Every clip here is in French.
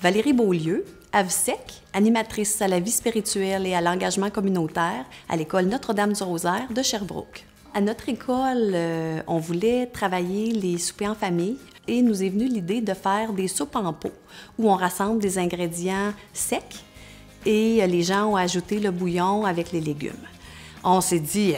Valérie Beaulieu, AVSEC, animatrice à la vie spirituelle et à l'engagement communautaire à l'École Notre-Dame-du-Rosaire de Sherbrooke. À notre école, on voulait travailler les soupers en famille et nous est venue l'idée de faire des soupes en pot où on rassemble des ingrédients secs et les gens ont ajouté le bouillon avec les légumes. On s'est dit,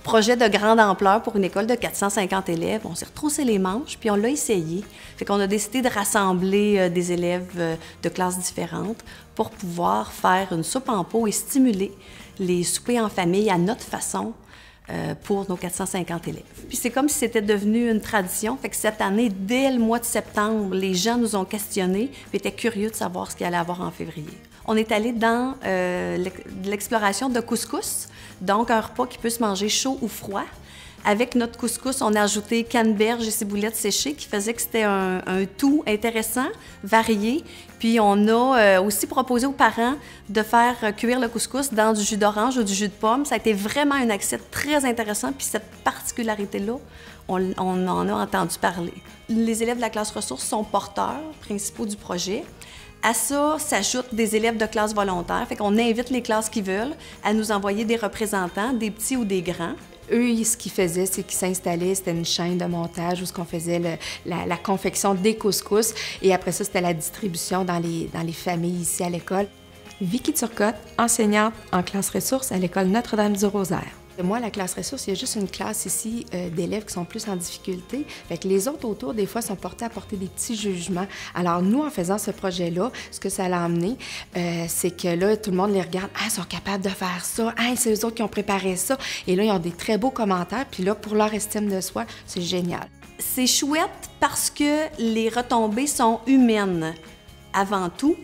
projet de grande ampleur pour une école de 450 élèves. On s'est retroussé les manches, puis on l'a essayé. Fait qu'on a décidé de rassembler des élèves de classes différentes pour pouvoir faire une soupe en pot et stimuler les soupers en famille à notre façon pour nos 450 élèves. Puis c'est comme si c'était devenu une tradition. Fait que cette année, dès le mois de septembre, les gens nous ont questionnés et étaient curieux de savoir ce qu'il allait avoir en février. On est allé dans l'exploration de couscous, donc un repas qui peut se manger chaud ou froid. Avec notre couscous, on a ajouté canneberge et ciboulettes séchées qui faisait que c'était un tout intéressant, varié. Puis on a aussi proposé aux parents de faire cuire le couscous dans du jus d'orange ou du jus de pomme. Ça a été vraiment un accès très intéressant. Puis cette particularité-là, on en a entendu parler. Les élèves de la classe ressources sont porteurs principaux du projet. À ça s'ajoutent des élèves de classe volontaire. Fait qu'on invite les classes qui veulent à nous envoyer des représentants, des petits ou des grands. Eux, ce qu'ils faisaient, c'est qu'ils s'installaient, c'était une chaîne de montage où on faisait la confection des couscous et après ça, c'était la distribution dans les familles ici à l'école. Vicky Turcotte, enseignante en classe ressources à l'École Notre-Dame-du-Rosaire. Moi, la classe ressources, il y a juste une classe ici d'élèves qui sont plus en difficulté. Fait que les autres autour, des fois, sont portés à porter des petits jugements. Alors, nous, en faisant ce projet-là, ce que ça l'a amené, c'est que là, tout le monde les regarde. Ah, ils sont capables de faire ça. Ah, c'est eux autres qui ont préparé ça. Et là, ils ont des très beaux commentaires. Puis là, pour leur estime de soi, c'est génial. C'est chouette parce que les retombées sont humaines avant tout.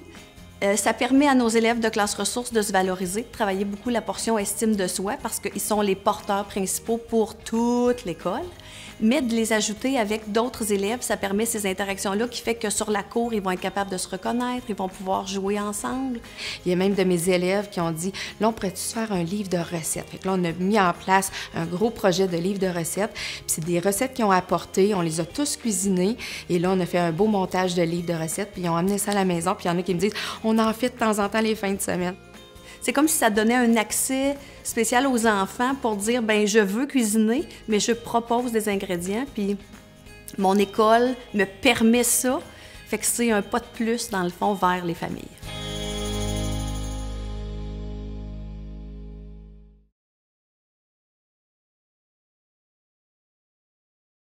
Ça permet à nos élèves de classe ressources de se valoriser, de travailler beaucoup la portion estime de soi parce qu'ils sont les porteurs principaux pour toute l'école. Mais de les ajouter avec d'autres élèves, ça permet ces interactions-là qui fait que sur la cour, ils vont être capables de se reconnaître, ils vont pouvoir jouer ensemble. Il y a même de mes élèves qui ont dit « Là, on pourrait-tu faire un livre de recettes? » Fait que là, on a mis en place un gros projet de livre de recettes. Puis c'est des recettes qu'ils ont apportées, on les a tous cuisinées. Et là, on a fait un beau montage de livre de recettes, puis ils ont amené ça à la maison. Puis il y en a qui me disent « On en fait de temps en temps les fins de semaine. » C'est comme si ça donnait un accès spécial aux enfants pour dire, ben je veux cuisiner, mais je propose des ingrédients, puis mon école me permet ça. Fait que c'est un pas de plus, dans le fond, vers les familles.